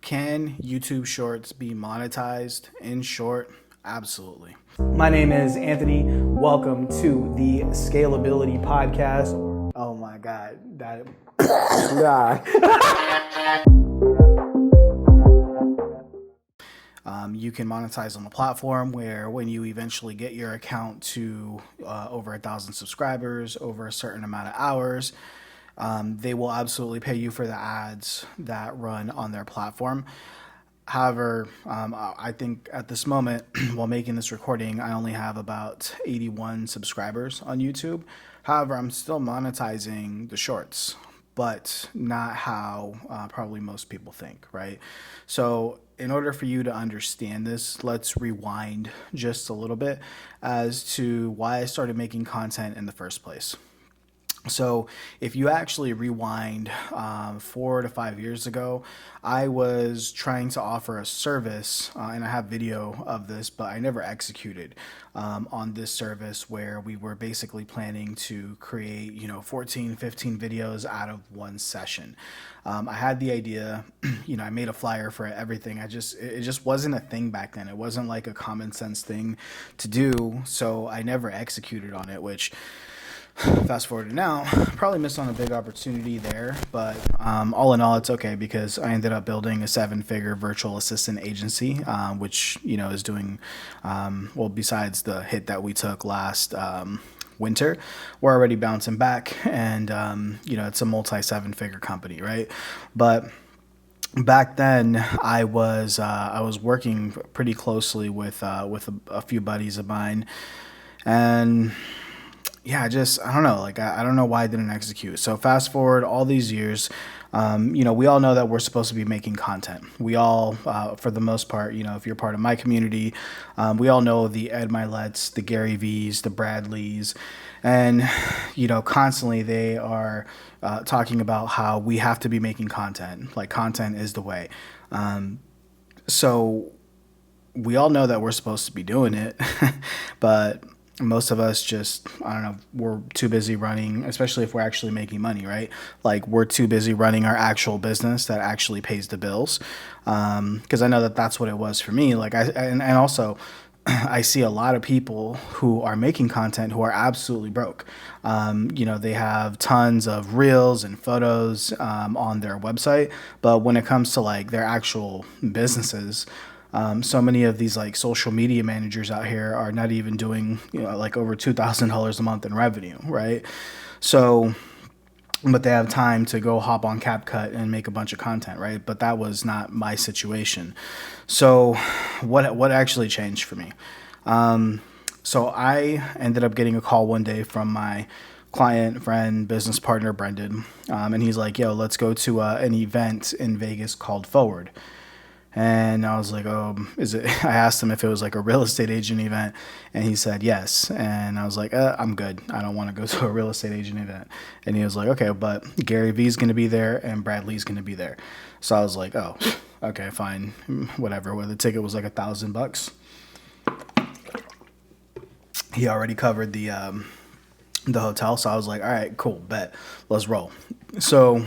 Can YouTube Shorts be monetized? In short, absolutely. My name is Anthony. Welcome to the Scalability Podcast. Oh my God, that. You can monetize on the platform where when you eventually get your account to over 1,000 subscribers, over a certain amount of hours, they will absolutely pay you for the ads that run on their platform. However, I think at this moment, while making this recording, I only have about 81 subscribers on YouTube. However, I'm still monetizing the shorts, but not how probably most people think, right? So in order for you to understand this, let's rewind just a little bit as to why I started making content in the first place. So if you actually rewind 4 to 5 years ago, I was trying to offer a service, and I have video of this, but I never executed on this service where we were basically planning to create, 14, 15 videos out of one session. I had the idea, I made a flyer for everything. It just wasn't a thing back then. It wasn't like a common sense thing to do. So I never executed on it, which fast forward to now, probably missed on a big opportunity there, but all in all, it's okay because I ended up building a 7-figure virtual assistant agency, which, is doing, besides the hit that we took last winter, we're already bouncing back and, it's a multi-7-figure company, right? But back then I was working pretty closely with a few buddies of mine, and yeah, I don't know. I don't know why I didn't execute. So fast forward all these years, we all know that we're supposed to be making content. We all, for the most part, if you're part of my community, we all know the Ed Milet's, the Gary V's, the Bradleys, and, constantly they are talking about how we have to be making content. Like content is the way. So we all know that we're supposed to be doing it, but most of us just, I don't know, we're too busy running, especially if we're actually making money, right? Like we're too busy running our actual business that actually pays the bills. Because I know that that's what it was for me. And also I see a lot of people who are making content who are absolutely broke. They have tons of reels and photos on their website, but when it comes to their actual businesses, so many of these social media managers out here are not even doing over $2,000 a month in revenue, right? So, but they have time to go hop on CapCut and make a bunch of content, right? But that was not my situation. So, what actually changed for me? So I ended up getting a call one day from my client, friend, business partner, Brendan, and he's like, "Yo, let's go to an event in Vegas called Forward." And I was like, "Oh, is it?" I asked him if it was a real estate agent event, and he said yes. And I was like, "I'm good. I don't want to go to a real estate agent event." And he was like, "Okay, but Gary V's going to be there and Bradley's going to be there." So I was like, "Oh, okay, fine, whatever." Well, the ticket was $1,000. He already covered the hotel, so I was like, "All right, cool, bet, let's roll." So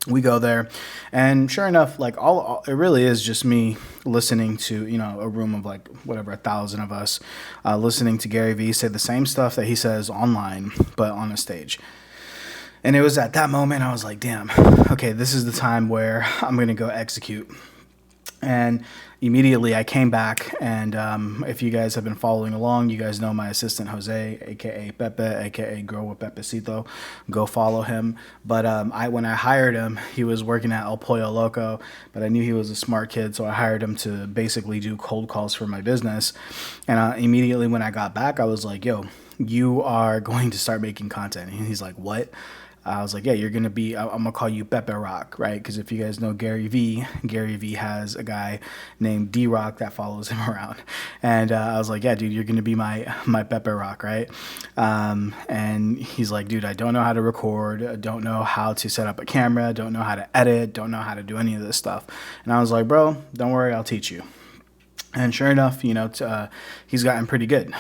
we go there, and sure enough, all it really is just me listening to a room of 1,000 of us listening to Gary Vee say the same stuff that he says online but on a stage. And it was at that moment I was like, damn, okay, this is the time where I'm gonna go execute. And immediately I came back, and if you guys have been following along, you guys know my assistant Jose, aka Pepe, aka Grow with Pepecito. Go follow him. But when I hired him, he was working at El Pollo Loco, but I knew he was a smart kid, so I hired him to basically do cold calls for my business. And immediately when I got back, I was like, "Yo, you are going to start making content." And he's like, "What?" I was like, "Yeah, you're going to be, I'm going to call you Pepe Rock," right? Because if you guys know Gary Vee has a guy named D-Rock that follows him around. And I was like, "Yeah, dude, you're going to be my Pepe Rock," right? And he's like, "Dude, I don't know how to record. I don't know how to set up a camera. Don't know how to edit. Don't know how to do any of this stuff." And I was like, "Bro, don't worry, I'll teach you." And sure enough, he's gotten pretty good.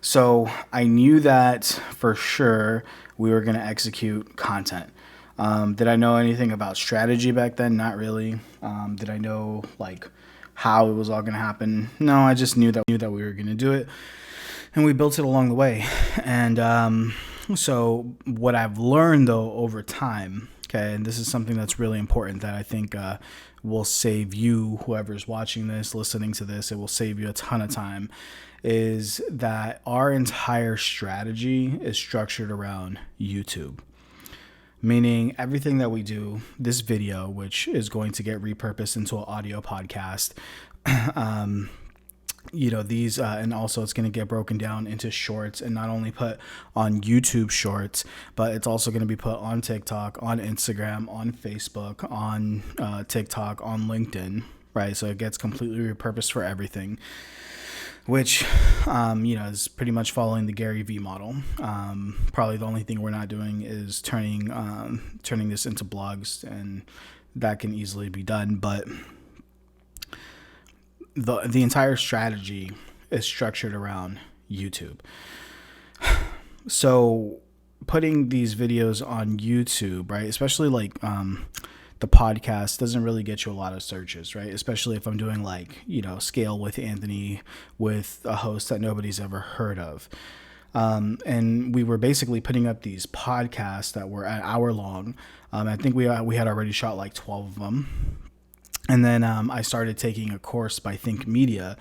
So I knew that for sure we were going to execute content. Did I know anything about strategy back then? Not really. Did I know like how it was all going to happen? No, I just knew that we were going to do it, and we built it along the way. And so what I've learned though over time, okay, and this is something that's really important that I think will save you, whoever's watching this, listening to this, it will save you a ton of time, is that our entire strategy is structured around YouTube. Meaning everything that we do, this video, which is going to get repurposed into an audio podcast, these, and also it's going to get broken down into shorts and not only put on YouTube shorts, but it's also going to be put on TikTok, on Instagram, on Facebook, on TikTok, on LinkedIn, right? So it gets completely repurposed for everything, which, is pretty much following the Gary Vee model. Probably the only thing we're not doing is turning this into blogs, and that can easily be done. But the entire strategy is structured around YouTube. So putting these videos on YouTube, right, especially like the podcast doesn't really get you a lot of searches, right? Especially if I'm doing like, Scale with Anthony with a host that nobody's ever heard of. And we were basically putting up these podcasts that were an hour long. I think we had already shot like 12 of them. And then I started taking a course by Think Media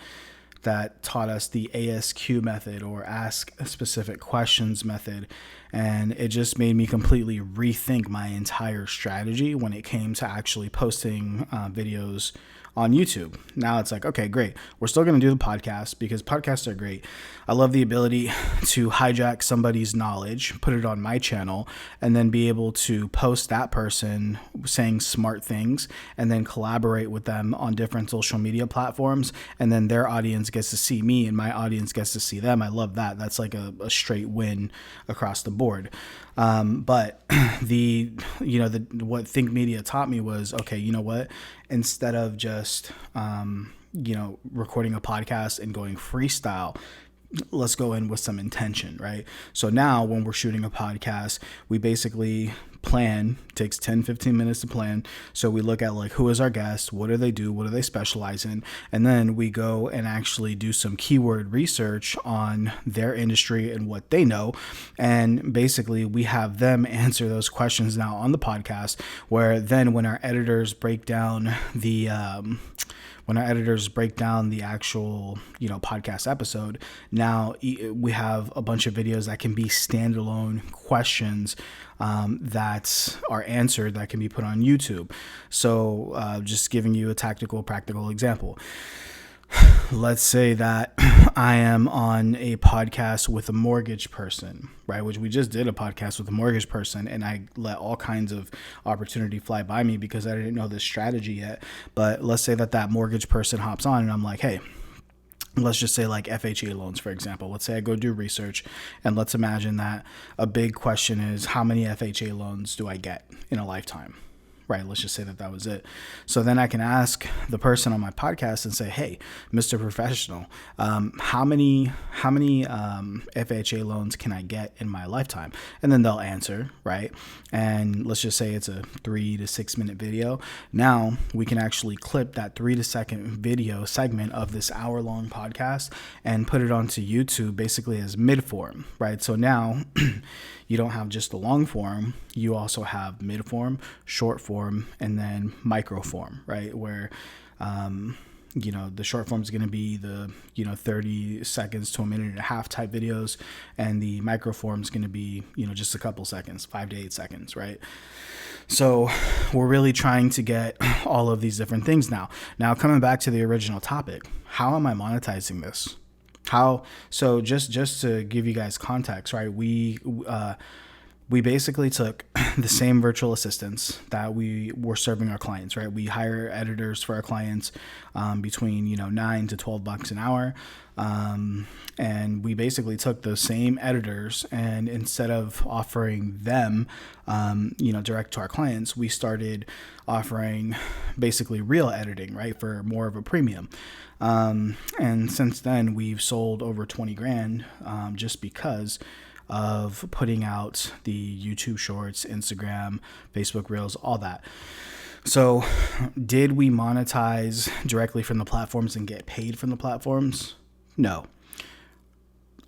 that taught us the ASQ method, or ask specific questions method. And it just made me completely rethink my entire strategy when it came to actually posting videos on YouTube. Now it's like, okay, great. We're still going to do the podcast because podcasts are great. I love the ability to hijack somebody's knowledge, put it on my channel, and then be able to post that person saying smart things and then collaborate with them on different social media platforms. And then their audience gets to see me and my audience gets to see them. I love that. That's like a straight win across the board. But what Think Media taught me was, okay, you know what? Instead of just, recording a podcast and going freestyle, let's go in with some intention, right? So now when we're shooting a podcast, we basically plan, takes 10-15 minutes to plan. So we look at like, who is our guest? What do they do? What do they specialize in? And then we go and actually do some keyword research on their industry and what they know. And basically we have them answer those questions now on the podcast, where then when our editors break down the actual, podcast episode, now we have a bunch of videos that can be standalone questions that are answered that can be put on YouTube. So just giving you a tactical, practical example. Let's say that I am on a podcast with a mortgage person, right? Which we just did a podcast with a mortgage person, and I let all kinds of opportunity fly by me because I didn't know this strategy yet. But let's say that mortgage person hops on and I'm like, hey, let's just say like FHA loans, for example. Let's say I go do research, and let's imagine that a big question is, how many FHA loans do I get in a lifetime? Right, let's just say that was it. So then I can ask the person on my podcast and say, hey, Mr. Professional, how many FHA loans can I get in my lifetime? And then they'll answer, right? And let's just say it's a 3 to 6 minute video. Now we can actually clip that 3 to 6 video segment of this hour long podcast and put it onto YouTube basically as mid form, right? So now you don't have just the long form, you also have mid form, short form, and then micro form, right? Where, the short form is going to be the, 30 seconds to a minute and a half type videos. And the micro form is going to be, just a couple seconds, 5 to 8 seconds, right? So we're really trying to get all of these different things now. Now, coming back to the original topic, how am I monetizing this? So just to give you guys context, right? We basically took the same virtual assistants that we were serving our clients, right? We hire editors for our clients between $9 to $12 an hour, and we basically took those same editors, and instead of offering them direct to our clients, we started offering basically real editing, right, for more of a premium. And since then we've sold over 20 grand just because of putting out the YouTube Shorts, Instagram, Facebook Reels, all that. So did we monetize directly from the platforms and get paid from the platforms? No.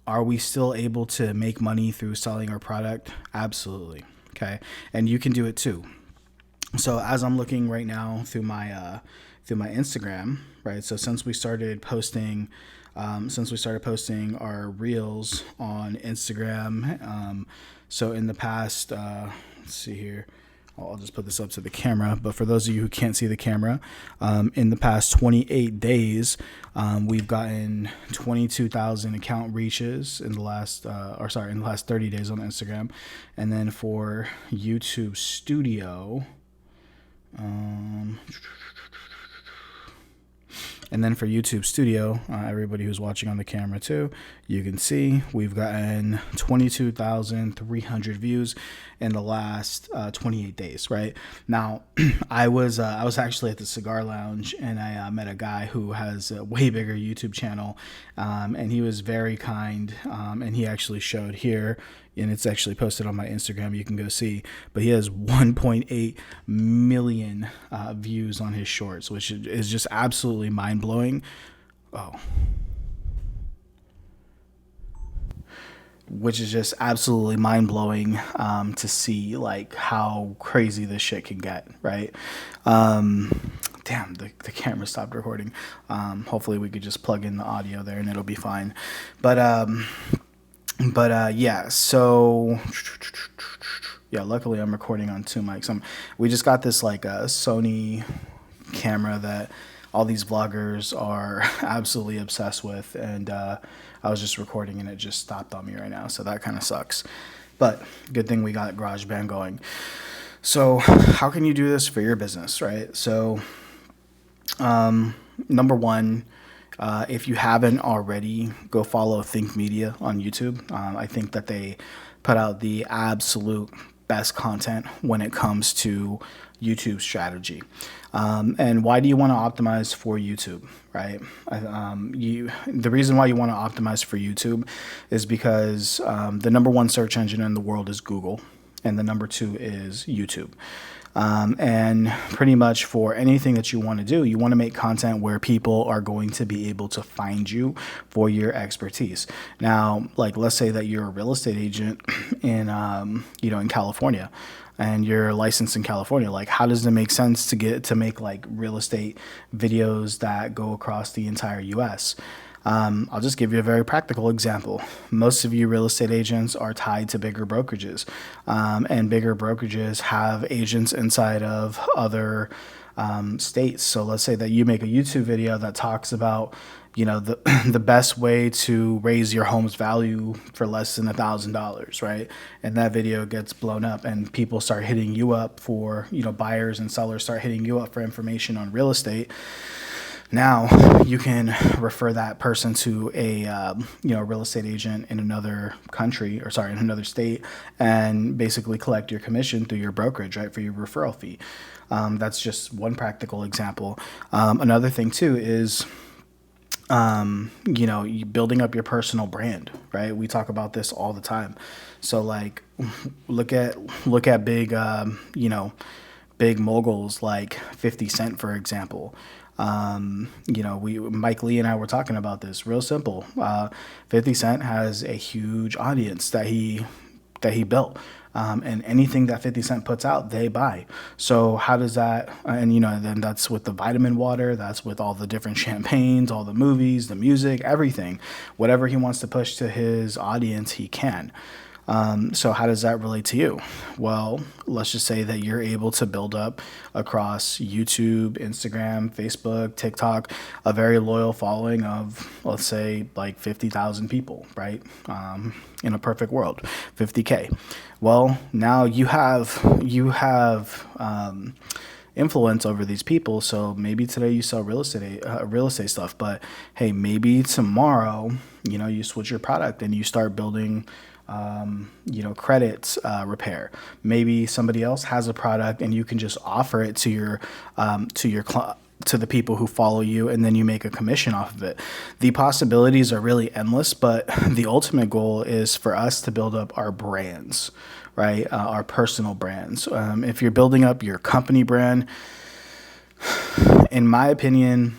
Are we still able to make money through selling our product? Absolutely. Okay. And you can do it too. So as I'm looking right now through my Instagram, right? So since we started posting our reels on Instagram, so in the past, let's see here. I'll just put this up to the camera, but for those of you who can't see the camera, in the past 28 days, we've gotten 22,000 account reaches in the last 30 days on Instagram. And then for YouTube Studio, everybody who's watching on the camera too, you can see we've gotten 22,300 views in the last 28 days. Right now, I was actually at the cigar lounge, and I met a guy who has a way bigger YouTube channel, and he was very kind, and he actually showed here, and it's actually posted on my Instagram. You can go see, but he has 1.8 million views on his shorts, which is just absolutely mind blowing. Which is just absolutely mind blowing to see like how crazy this shit can get, right? Damn, the camera stopped recording. Hopefully we could just plug in the audio there and it'll be fine. But yeah, so yeah, luckily I'm recording on two mics. We just got this like a Sony camera that all these vloggers are absolutely obsessed with, and I was just recording and it just stopped on me right now, so that kind of sucks. But good thing we got GarageBand going. So how can you do this for your business, right? So number one, if you haven't already, go follow Think Media on YouTube. I think that they put out the absolute best content when it comes to YouTube strategy. And why do you want to optimize for YouTube, right? The reason why you want to optimize for YouTube is because the number one search engine in the world is Google, and the number two is YouTube. And pretty much for anything that you want to do, you want to make content where people are going to be able to find you for your expertise. Now, like, let's say that you're a real estate agent in California, and you're licensed in California. Like, how does it make sense to make like real estate videos that go across the entire US? I'll just give you a very practical example. Most of you real estate agents are tied to bigger brokerages, and bigger brokerages have agents inside of other states. So let's say that you make a YouTube video that talks about, the best way to raise your home's value for less than $1,000, right? And that video gets blown up, and people start hitting you up for, buyers and sellers start hitting you up for information on real estate. Now you can refer that person to a real estate agent in another country, in another state, and basically collect your commission through your brokerage, right, for your referral fee. That's just one practical example. Another thing too is building up your personal brand, right? We talk about this all the time. So like, look at big moguls like 50 Cent, for example. Mike Lee and I were talking about this. Real simple. 50 Cent has a huge audience that he built. And anything that 50 Cent puts out, they buy. So how does that, then that's with the vitamin water, that's with all the different champagnes, all the movies, the music, everything. Whatever he wants to push to his audience, he can. So how does that relate to you? Well, let's just say that you're able to build up across YouTube, Instagram, Facebook, TikTok, a very loyal following of, let's say, like 50,000 people, right? In a perfect world, 50K. Well, now you have influence over these people. So maybe today you sell real estate stuff, but hey, maybe tomorrow, you switch your product and you start building credits repair. Maybe somebody else has a product and you can just offer it to to the people who follow you, and then you make a commission off of it. The possibilities are really endless, but the ultimate goal is for us to build up our brands, right? Our personal brands. If you're building up your company brand, in my opinion,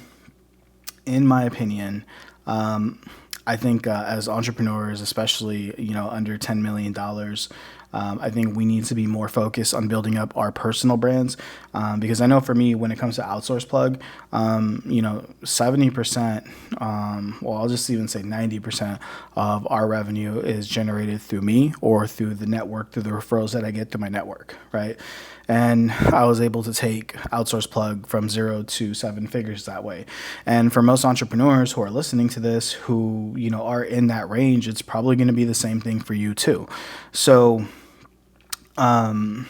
I think as entrepreneurs, especially under $10 million, I think we need to be more focused on building up our personal brands, because I know for me, when it comes to Outsource Plug, 70%, well, I'll just even say 90% of our revenue is generated through me or through the network, through the referrals that I get through my network, right? And I was able to take Outsource Plug from 0 to 7 figures that way. And for most entrepreneurs who are listening to this, who are in that range, it's probably going to be the same thing for you too. So, so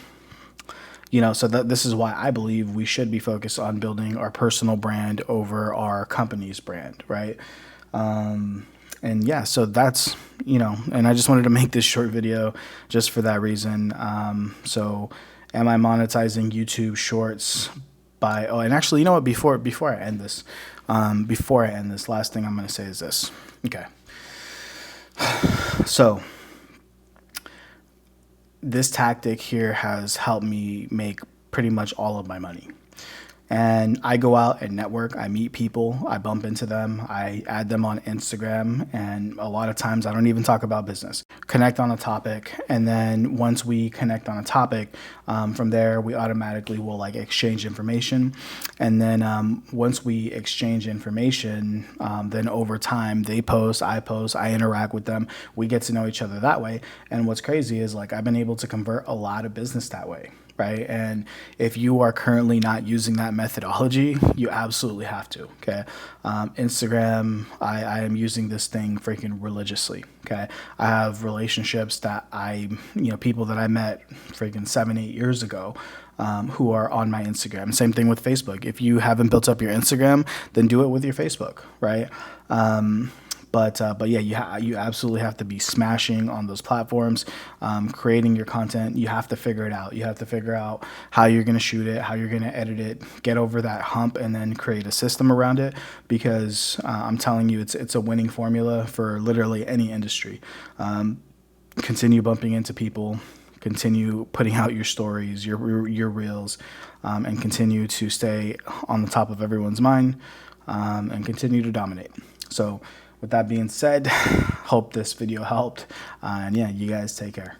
this is why I believe we should be focused on building our personal brand over our company's brand, right? And yeah, so that's, and I just wanted to make this short video just for that reason. So am I monetizing YouTube Shorts by, and actually, you know what, before I end this, last thing I'm going to say is this. Okay. So this tactic here has helped me make pretty much all of my money. And I go out and network, I meet people, I bump into them, I add them on Instagram, and a lot of times I don't even talk about business. Connect on a topic, and then once we connect on a topic, from there we automatically will exchange information. And then once we exchange information, then over time they post, I interact with them, we get to know each other that way. And what's crazy is I've been able to convert a lot of business that way. Right. And if you are currently not using that methodology, you absolutely have to. Okay. Instagram, I am using this thing freaking religiously. Okay. I have relationships that people that I met freaking 7-8 years ago, who are on my Instagram. Same thing with Facebook. If you haven't built up your Instagram, then do it with your Facebook. Right. But yeah, you absolutely have to be smashing on those platforms, creating your content. You have to figure it out. You have to figure out how you're going to shoot it, how you're going to edit it, get over that hump, and then create a system around it. Because I'm telling you, it's a winning formula for literally any industry. Continue bumping into people, continue putting out your stories, your reels, and continue to stay on the top of everyone's mind, and continue to dominate. So with that being said, hope this video helped. And yeah, you guys take care.